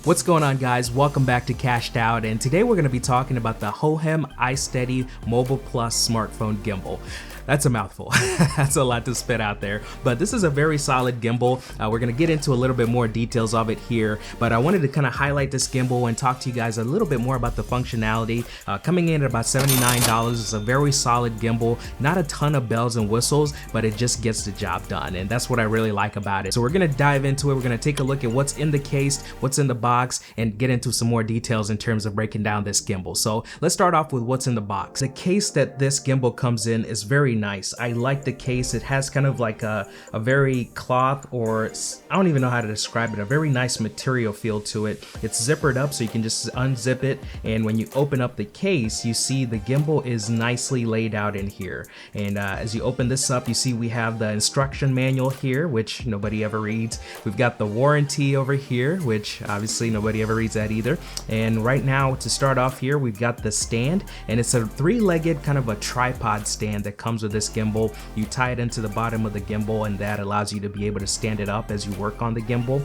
What's going on, guys? Welcome back to Cashed Out, and today we're going to be talking about the Hohem Isteady Mobile Plus smartphone gimbal. That's a mouthful. That's a lot to spit out there, but this is a very solid gimbal. We're going to get into a little bit more details of it here, but I wanted to kind of highlight this gimbal and talk to you guys a little bit more about the functionality. Coming in at about $79, it's a very solid gimbal. Not a ton of bells and whistles, but it just gets the job done, and that's what I really like about it. So we're going to dive into it. We're going to take a look at what's in the case, what's in the box, and get into some more details in terms of breaking down this gimbal. So let's start off with what's in the box. The case that this gimbal comes in is very nice. I like the case. It has kind of like a very cloth, or I don't even know how to describe it, a very nice material feel to it. It's zippered up, so you can just unzip it, and when you open up the case, you see the gimbal is nicely laid out in here. And as you open this up, you see we have the instruction manual here, which nobody ever reads. We've got the warranty over here, which obviously nobody ever reads that either. And right now, to start off here, we've got the stand, and it's a three-legged kind of a tripod stand that comes with this gimbal. You tie it into the bottom of the gimbal, and that allows you to be able to stand it up as you work on the gimbal.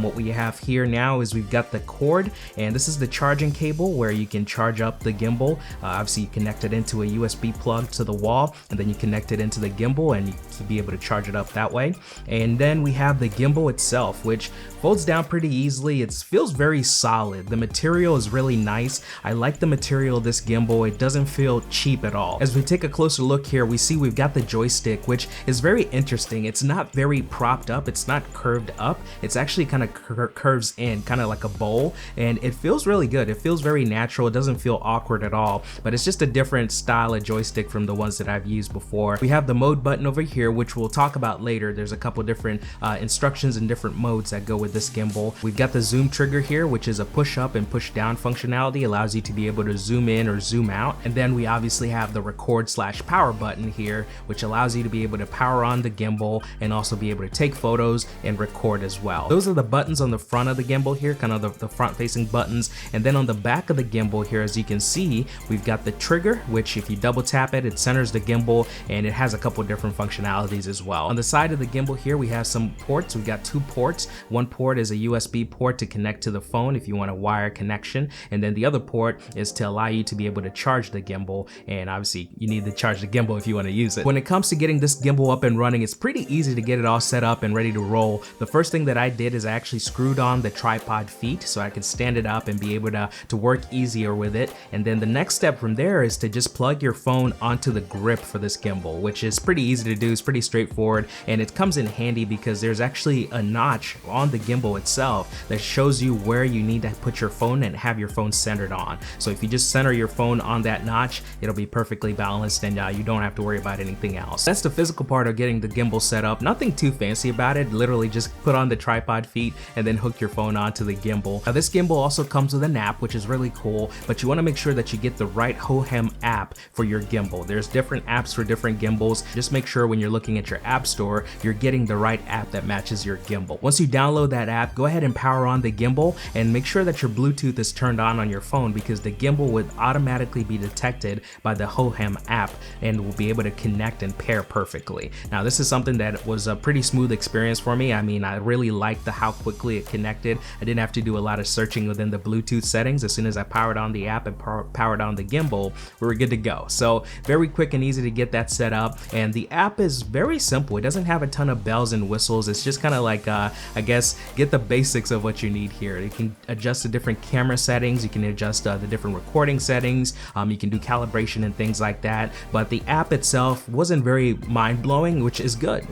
What we have here now is we've got the cord, and this is the charging cable where you can charge up the gimbal. Obviously, you connect it into a USB plug to the wall, and then you connect it into the gimbal, and you can be able to charge it up that way. And then we have the gimbal itself, which folds down pretty easily. It feels very solid. The material is really nice. I like the material of this gimbal. It doesn't feel cheap at all. As we take a closer look here, we see we've got the joystick, which is very interesting. It's not very propped up. It's not curved up. It's actually kind of curves in, kind of like a bowl, and it feels really good. It feels very natural. It doesn't feel awkward at all, but it's just a different style of joystick from the ones that I've used before. We have the mode button over here, which we'll talk about later. There's a couple different instructions and different modes that go with this gimbal. We've got the zoom trigger here, which is a push up and push down functionality, allows you to be able to zoom in or zoom out. And then we obviously have the record/power button here, which allows you to be able to power on the gimbal and also be able to take photos and record as well. Those are the buttons on the front of the gimbal here, kind of the front facing buttons. And then on the back of the gimbal here, as you can see, we've got the trigger, which if you double tap it, it centers the gimbal, and it has a couple different functionalities as well. On the side of the gimbal here, we have some ports. We've got two ports. One port is a USB port to connect to the phone if you want a wire connection, and then the other port is to allow you to be able to charge the gimbal, and obviously you need to charge the gimbal if you want to use it. When it comes to getting this gimbal up and running, it's pretty easy to get it all set up and ready to roll. The first thing that I did is I actually screwed on the tripod feet so I could stand it up and be able to work easier with it. And then the next step from there is to just plug your phone onto the grip for this gimbal, which is pretty easy to do. It's pretty straightforward, and it comes in handy because there's actually a notch on the gimbal itself that shows you where you need to put your phone and have your phone centered on. So if you just center your phone on that notch, it'll be perfectly balanced, and you don't have to worry about anything else. That's the physical part of getting the gimbal set up. Nothing too fancy about it. Literally just put on the tripod feet and then hook your phone onto the gimbal. Now this gimbal also comes with an app, which is really cool, but you want to make sure that you get the right Hohem app for your gimbal. There's different apps for different gimbals. Just make sure when you're looking at your app store, you're getting the right app that matches your gimbal. Once you download that app, go ahead and power on the gimbal and make sure that your Bluetooth is turned on your phone, because the gimbal would automatically be detected by the Hohem app and will be able to connect and pair perfectly. Now this is something that was a pretty smooth experience for me. I mean, I really liked how quickly it connected. I didn't have to do a lot of searching within the Bluetooth settings. As soon as I powered on the app and powered on the gimbal, we were good to go. So very quick and easy to get that set up, and the app is very simple. It doesn't have a ton of bells and whistles. It's just kind of like I guess get the basics of what you need here. You can adjust the different camera settings, you can adjust the different recording settings, you can do calibration and things like that. But the app itself wasn't very mind-blowing, which is good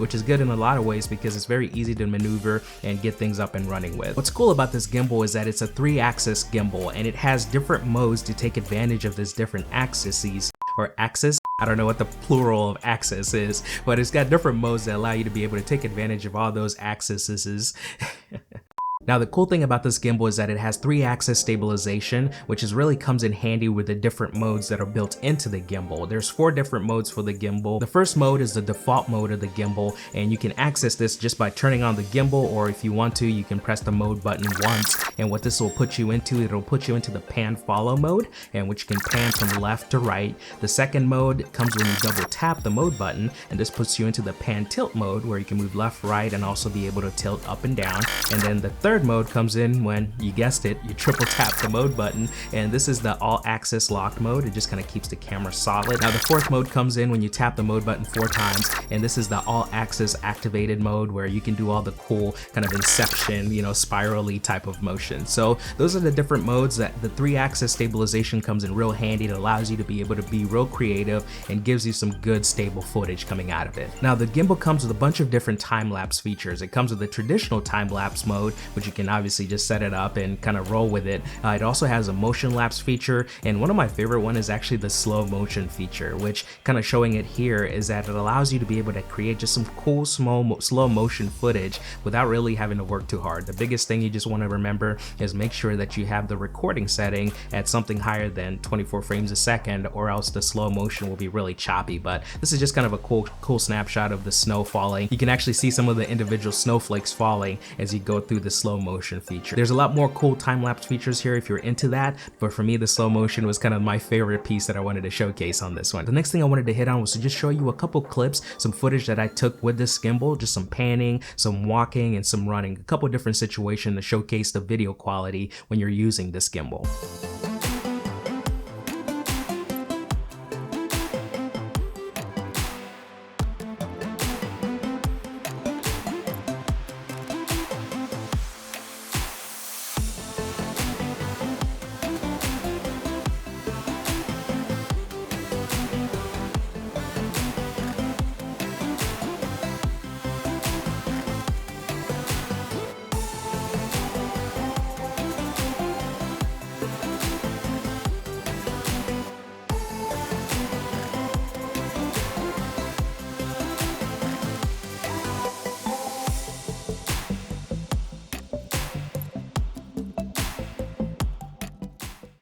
in a lot of ways because it's very easy to maneuver and get things up and running with. What's cool about this gimbal is that it's a 3-axis gimbal, and it has different modes to take advantage of this different axes, or axis. I don't know what the plural of axis is, but it's got different modes that allow you to be able to take advantage of all those axes. Now the cool thing about this gimbal is that it has 3-axis stabilization, which really comes in handy with the different modes that are built into the gimbal. There's 4 different modes for the gimbal. The first mode is the default mode of the gimbal, and you can access this just by turning on the gimbal, or if you want to, you can press the mode button once, and what this will put you into, it'll put you into the pan follow mode, and which you can pan from left to right. The second mode comes when you double tap the mode button, and this puts you into the pan tilt mode, where you can move left, right, and also be able to tilt up and down. And then the third third mode comes in when, you guessed it, you triple tap the mode button, and this is the all axis locked mode. It just kind of keeps the camera solid. Now the fourth mode comes in when you tap the mode button 4 times, and this is the all axis activated mode where you can do all the cool kind of inception, you know, spirally type of motion. So those are the different modes that the 3-axis stabilization comes in real handy. It allows you to be able to be real creative and gives you some good stable footage coming out of it. Now the gimbal comes with a bunch of different time-lapse features. It comes with the traditional time-lapse mode, which you can obviously just set it up and kind of roll with it. It also has a motion lapse feature, and one of my favorite one is actually the slow motion feature, which kind of showing it here is that it allows you to be able to create just some cool slow motion footage without really having to work too hard. The biggest thing you just want to remember is make sure that you have the recording setting at something higher than 24 frames a second, or else the slow motion will be really choppy. But this is just kind of a cool snapshot of the snow falling. You can actually see some of the individual snowflakes falling as you go through the slow motion feature. There's a lot more cool time-lapse features here if you're into that, but for me the slow motion was kind of my favorite piece that I wanted to showcase on this one. The next thing I wanted to hit on was to just show you a couple clips, some footage that I took with this gimbal, just some panning, some walking, and some running, a couple different situations to showcase the video quality when you're using this gimbal.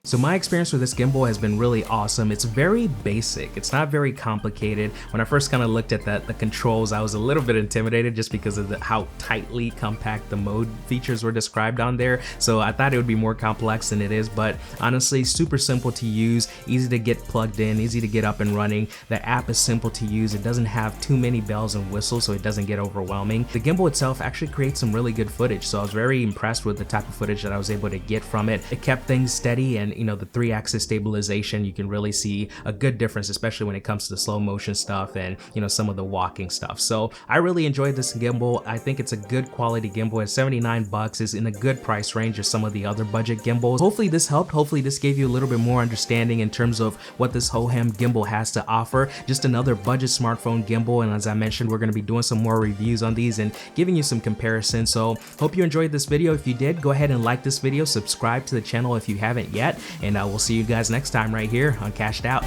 So my experience with this gimbal has been really awesome. It's very basic. It's not very complicated. When I first kind of looked at the controls, I was a little bit intimidated just because of how tightly compact the mode features were described on there. So I thought it would be more complex than it is, but honestly, super simple to use, easy to get plugged in, easy to get up and running. The app is simple to use. It doesn't have too many bells and whistles, so it doesn't get overwhelming. The gimbal itself actually creates some really good footage, so I was very impressed with the type of footage that I was able to get from it. It kept things steady, and you know, the 3-axis stabilization, you can really see a good difference, especially when it comes to the slow motion stuff and, you know, some of the walking stuff. So I really enjoyed this gimbal. I think it's a good quality gimbal at 79 bucks. Is in a good price range of some of the other budget gimbals. Hopefully this helped. Hopefully this gave you a little bit more understanding in terms of what this Hohem gimbal has to offer. Just another budget smartphone gimbal, and as I mentioned, we're going to be doing some more reviews on these and giving you some comparisons. So hope you enjoyed this video. If you did, go ahead and like this video, subscribe to the channel if you haven't yet, and we'll see you guys next time right here on Cashed Out.